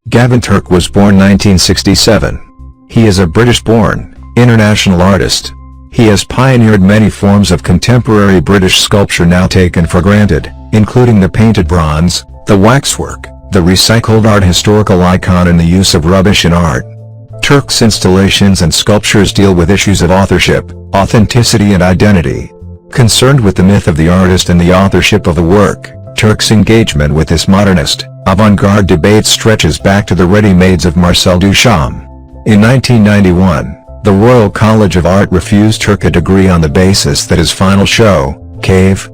Gavin Turk was born 1967. He is a British-born, international artist. He has pioneered many forms of contemporary British sculpture now taken for granted, including the painted bronze, the waxwork, the recycled art historical icon and the use of rubbish in art. Turk's installations and sculptures deal with issues of authorship, authenticity and identity. Concerned with the myth of the artist and the authorship of the work, Turk's engagement with this modernist, avant-garde debate stretches back to the ready-mades of Marcel Duchamp. In 1991, the Royal College of Art refused Turk a degree on the basis that his final show, Cave,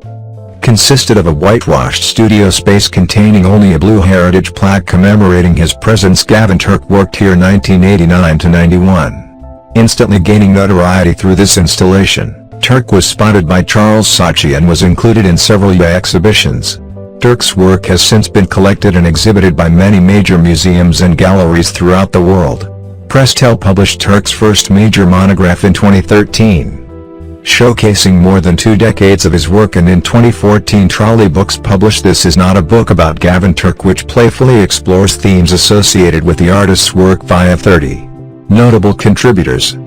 consisted of a whitewashed studio space containing only a blue heritage plaque commemorating his presence. Gavin Turk worked here 1989–91. Instantly gaining notoriety through this installation, Turk was spotted by Charles Saatchi and was included in several WAA exhibitions. Turk's work has since been collected and exhibited by many major museums and galleries throughout the world. Prestel published Turk's first major monograph in 2013, showcasing more than 2 decades of his work, and in 2014 Trolley Books published This Is Not a Book About Gavin Turk, which playfully explores themes associated with the artist's work via 30 notable contributors.